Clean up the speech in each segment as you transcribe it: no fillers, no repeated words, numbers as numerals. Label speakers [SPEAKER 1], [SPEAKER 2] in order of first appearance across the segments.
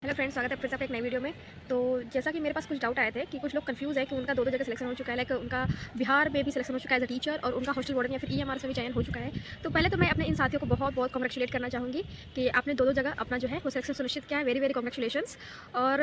[SPEAKER 1] Hello friends, स्वागत है फिर से आपके एक नई वीडियो में। तो जैसा कि मेरे पास कुछ डाउट आए थे कि कुछ लोग कंफ्यूज है कि उनका दो जगह सिलेक्शन हो चुका है, लाइक उनका बिहार में भी सिलेक्शन हो चुका है एज अ टीचर और उनका हॉस्टल वार्डन या फिर ईएमआर से भी चयन हो चुका है। तो पहले तो मैं अपने इन साथियों को बहुत बहुत कॉन्ग्रेचुलेट करना चाहूँगी कि आपने दो जगह अपना जो है वो सिलेक्शन सुनिश्चित किया है। Very very congratulations. और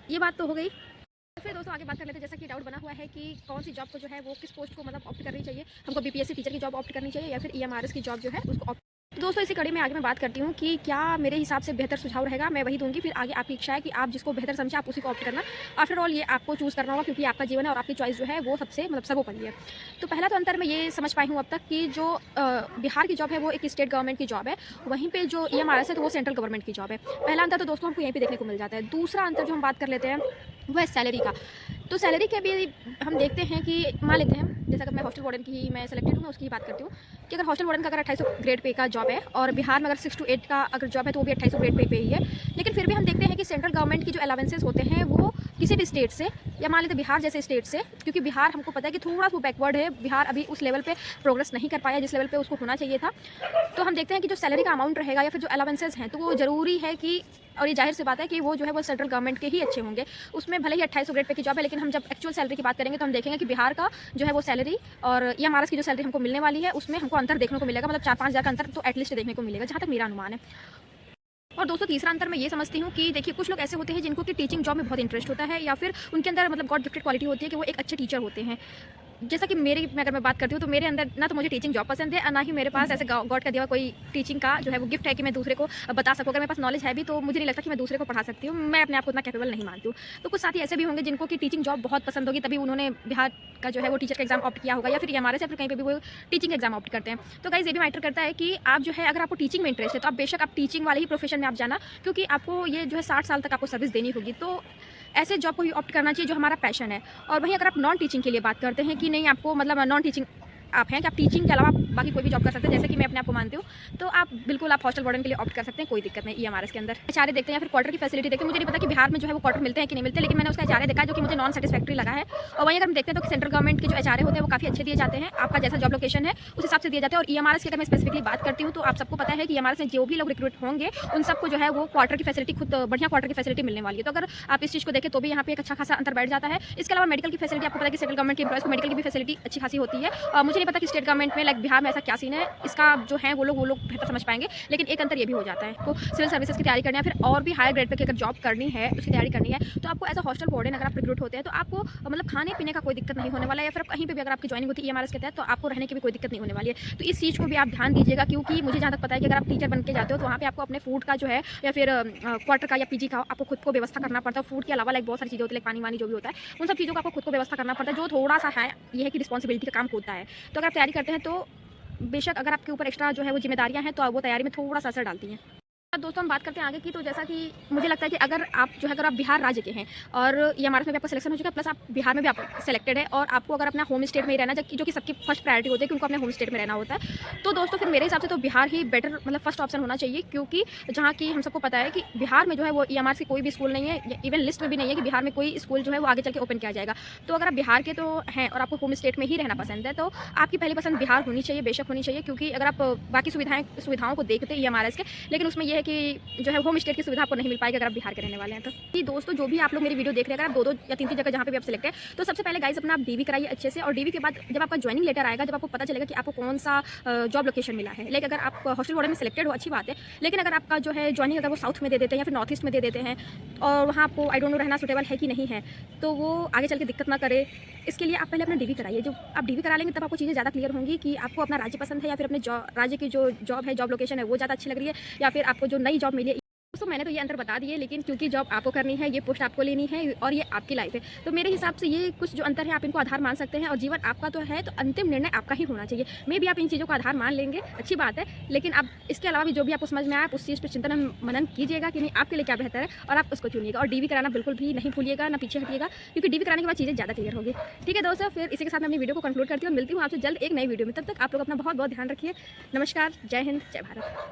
[SPEAKER 1] ये बात तो हो गई। तो फिर दोस्तों आगे बात कर लेते हैं। जैसा कि डाउट बना हुआ है कि कौन सी जॉब को जो है वो किस पोस्ट को मतलब ऑप्ट करनी चाहिए, हमको बीपीएससी टीचर की जॉब ऑप्ट करनी चाहिए या फिर ईएमआरएस की जॉब जो है उसको ऑप्ट। तो दोस्तों इसी कड़ी में आगे मैं बात करती हूँ कि क्या मेरे हिसाब से बेहतर सुझाव रहेगा, मैं वही दूंगी। फिर आगे आपकी इच्छा है कि आप जिसको बेहतर समझे आप उसी को ऑप्ट करना। आफ्टर ऑल ये आपको चूज़ करना होगा क्योंकि आपका जीवन है और आपकी चॉइस जो है वो सबसे मतलब सर्वोपरि है। तो पहला तो अंतर मैं ये समझ पाई हूँ अब तक कि जो बिहार की जॉब है वो एक स्टेट गवर्नमेंट की जॉब है, वहीं पे जो ईएमआरएस है तो वो सेंट्रल गवर्नमेंट की जॉब है। पहला अंतर तो दोस्तों हमको यहीं पे देखने को मिल जाता है। दूसरा अंतर जो हम बात कर लेते हैं वो है सैलरी का। तो सैलरी के भी हम देखते हैं कि मान लेते हैं, जैसा कि मैं हॉस्टल वार्डन की ही मैं सेलेक्टेड हूँ, मैं उसकी ही बात करती हूँ कि अगर हॉस्टल वार्डन का अगर 2800 ग्रेड पे का जॉब है और बिहार में अगर 6 to 8 का अगर जॉब है तो वो भी 2800 ग्रेड पे ही है। लेकिन फिर भी हम देखते हैं कि सेंट्रल गवर्नमेंट की जो अलावेंसेज होते हैं वो किसी भी स्टेट से या मान लेते बिहार जैसे स्टेट से, क्योंकि बिहार हमको पता है कि थोड़ा सा बैकवर्ड है, बिहार अभी उस लेवल पे प्रोग्रेस नहीं कर पाया जिस लेवल पे उसको होना चाहिए था। तो हम देखते हैं कि जो सैलरी का अमाउंट रहेगा या फिर जो अलावेंसेज हैं तो वो ज़रूरी है कि, और ये जाहिर सी बात है कि वो जो है वो सेंट्रल गवर्नमेंट के ही अच्छे होंगे। उसमें भले ही 2800 ग्रेड पे की जॉब है, लेकिन हम जब एक्चुअल सैलरी की बात करेंगे तो हम देखेंगे कि बिहार का जो है वो सैलरी और ईएमआरएस की जो सैलरी हमको मिलने वाली है उसमें हमको अंतर देखने को मिलेगा, मतलब 4-5 हज़ार का अंतर तो एटलीस्ट देखने को मिलेगा, जहाँ तक मेरा अनुमान है। और दोस्तों तीसरा अंतर मैं ये समझती हूँ कि देखिए कुछ लोग ऐसे होते हैं जिनको कि टीचिंग जॉब में बहुत इंटरेस्ट होता है या फिर उनके अंदर मतलब गॉड गिफ्टेड क्वालिटी होती है कि वो एक अच्छे टीचर होते हैं। जैसा कि मेरी अगर मैं बात करती हूँ तो मेरे अंदर ना तो मुझे टीचिंग जॉब पसंद है और ना ही मेरे पास ऐसे गॉड का दिया हुआ कोई टीचिंग का जो है वो गिफ्ट है कि मैं दूसरे को बता सकूँ। अगर मेरे पास नॉलेज है भी तो मुझे नहीं लगता कि मैं दूसरे को पढ़ा सकती हूँ, मैं अपने आप को उतना कैपेबल नहीं मानती हूँ। तो कुछ साथी ऐसे भी होंगे जिनको कि टीचिंग जॉब बहुत पसंद होगी, तभी उन्होंने बिहार का जो है वो टीचर का एग्जाम ऑप्ट किया होगा या फिर हमारे से फिर कहीं पे भी वो टीचिंग एग्जाम ऑप्ट करते हैं। तो गाइस ये भी मैटर करता है कि आप जो है अगर आपको टीचिंग में इंटरेस्ट है तो आप बेशक आप टीचिंग वाले ही प्रोफेशन में आप जाना, क्योंकि आपको ये जो है 60 साल तक आपको सर्विस देनी होगी। तो ऐसे जॉब को ही ऑप्ट करना चाहिए जो हमारा पैशन है। और वहीं अगर आप नॉन टीचिंग के लिए बात करते हैं कि नहीं आपको मतलब नॉन टीचिंग आप हैं कि आप टीचिंग के अलावा बाकी कोई भी जॉब कर सकते हैं, जैसे कि मैं अपने आप को मानती हूँ, तो आप बिल्कुल आप हॉस्टल वार्डन के लिए ऑप्ट कर सकते हैं, कोई दिक्कत नहीं। ईएमआरएस के अंदर एचआरए देखते हैं या फिर क्वार्टर की फैसिलिटी देखते हैं। मुझे नहीं पता कि बिहार में जो है वो क्वार्टर मिलते हैं कि नहीं मिलते, लेकिन मैंने उसका एचआरए देखा है जो कि मुझे नॉन सेटिस्फैक्ट्री लगा है। और वहीं अगर हम देखते हैं तो सेंट्रल गवर्नमेंट के जो एचआरए होते हैं वो काफ़ी अच्छे दिए जाते हैं, आपका जैसा जॉब लोकेशन है उस हिसाब से दिए जाते हैं। और ईएमआरएस की अगर मैं स्पेसिफिकली बात करती हूँ तो आप सबको पता है कि ईएमआरएस में जो भी लोग रिक्रूट होंगे उन सबको जो है वो क्वार्टर की फैसिलिटी खुद बढ़िया क्वार्टर की फैसिलिटी मिलने वाली है। तो अगर आप इस चीज़ को देखें तो भी यहाँ पे एक अच्छा खासा अंतर बैठ जाता है। इसके अलावा मेडिकल की फैसिलिटी आपको पता है कि सेंट्रल गवर्नमेंट के एम्प्लॉयज़ को मेडिकल की भी फैसिलिटी अच्छी खासी होती है। मुझे नहीं पता कि स्टेट गवर्नमेंट में लाइक बिहार में ऐसा क्या सीन है, इसका जो है वो लोग बेहतर समझ पाएंगे। लेकिन एक अंतर ये भी हो जाता है को सिविल सर्विसेज की तैयारी करनी है, फिर और भी हायर ग्रेड पे अगर जॉब करनी है उसकी तैयारी करनी है तो आपको एज अ हॉस्टल वार्डन अगर आप रिक्रूट होते हैं तो आपको मतलब खाने पीने का कोई दिक्कत नहीं होने वाला है, या फिर कहीं पे भी अगर आपकी ज्वाइनिंग होती है ईएमआरएस के तहत तो आपको रहने की भी कोई दिक्कत नहीं होने वाली है। तो इस चीज़ को भी आप ध्यान दीजिएगा, क्योंकि मुझे जहाँ तक पता है कि अगर आप टीचर बन के जाते हो तो वहाँ पे आपको अपने फूड का जो है या फिर क्वार्टर का या पीजी का आपको खुद को व्यवस्था करना पड़ता है। फूड के अलावा लाइक बहुत सारी चीज़ें होती है, पानी वानी जो भी होता है उन सब चीज़ों का आपको खुद को व्यवस्था करना पड़ता है, जो थोड़ा सा है ये है कि रिस्पॉन्सिबिलिटी का काम होता है। तो अगर आप तैयारी करते हैं तो बेशक अगर आपके ऊपर एक्स्ट्रा जो है वो जिम्मेदारियां हैं तो वो तैयारी में थोड़ा सा असर डालती हैं। अब दोस्तों हम बात करते हैं आगे की। तो जैसा कि मुझे लगता है कि अगर आप जो है अगर आप बिहार राज्य के हैं और ईएमआरएस में भी आपका सिलेक्शन हो चुका है, प्लस आप बिहार में भी आप सेलेक्टेड है और आपको अगर अपना होम स्टेट में ही रहना, जो कि सबकी फर्स्ट प्रायोरिटी होती है कि उनको अपने होम स्टेट में रहना होता है, तो दोस्तों फिर मेरे हिसाब से तो बिहार ही बेटर मतलब फर्स्ट ऑप्शन होना चाहिए। क्योंकि जहाँ की हम सबको पता है कि बिहार में जो है वो ईएमआरएस की कोई भी स्कूल नहीं है, इवन लिस्ट में भी नहीं है कि बिहार में कोई स्कूल जो है वो आगे चल के ओपन किया जाएगा। तो अगर आप बिहार के तो हैं और आपको होम स्टेट में ही रहना पसंद है तो आपकी पहली पसंद बिहार होनी चाहिए, बेशक होनी चाहिए। क्योंकि अगर आप बाकी सुविधाओं को देखते हैं ईएमआरएस के, लेकिन उसमें यह है कि जो है होम स्टेट की सुविधा आपको नहीं मिल पाएगी अगर आप बिहार के रहने वाले हैं। तो कि दोस्तों जो भी आप लोग मेरी वीडियो देख रहे हैं, अगर आप दो या तीन जगह जहाँ पे भी आप सिलेक्ट है तो सबसे पहले गाइस अपना आप डीवी कराइए अच्छे से। और डीवी के बाद जब आपका ज्वाइनिंग लेटर आएगा, जब आपको पता चलेगा कि आपको कौन सा जॉब लोकेशन मिला है, लाइक अगर आप हॉस्टल वार्डन में सिलेक्टेड हो अच्छी बात है, लेकिन अगर आपका जो है ज्वाइनिंग अगर वो साउथ में दे देते हैं या फिर नॉर्थ ईस्ट में दे देते हैं और वहाँ आपको आई डोंट नो रहना सुटेबल है कि नहीं है, तो वो आगे चल के दिक्कत ना करे, इसके लिए आप पहले अपना डीवी कराइए। जो आप डीवी करा लेंगे तब आपको चीज़ें ज़्यादा क्लियर होंगी कि आपको अपना राज्य पसंद है या फिर अपने राज्य की जो जॉब है, जॉब लोकेशन है वो ज़्यादा अच्छी लग रही है, या फिर आपको जो नई जॉब मिली है। दोस्तों मैंने तो ये अंतर बता दिए, लेकिन क्योंकि जॉब आपको करनी है, ये पोस्ट आपको लेनी है और ये आपकी लाइफ है, तो मेरे हिसाब से ये कुछ जो अंतर है आप इनको आधार मान सकते हैं। और जीवन आपका तो है तो अंतिम निर्णय आपका ही होना चाहिए। मे भी आप इन चीज़ों को आधार मान लेंगे, अच्छी बात है, लेकिन आप इसके अलावा भी जो भी आपको समझ में आए आप उस चीज़ पर चिंतन मनन कीजिएगा कि नहीं आपके लिए क्या बेहतर है और आप उसको चुनिएगा। और डीवी कराना बिल्कुल भी नहीं भूलिएगा, ना पीछे हटिएगा, क्योंकि डीवी कराने के बाद चीज़ें ज़्यादा क्लियर होगी। ठीक है दोस्तों, फिर इसी के साथ मैं अपनी वीडियो को कंक्लूड करती हूँ। मिलती हूँ आपसे जल्द एक नई वीडियो में, तब तक आप लोग अपना बहुत बहुत ध्यान रखिए। नमस्कार, जय हिंद, जय भारत।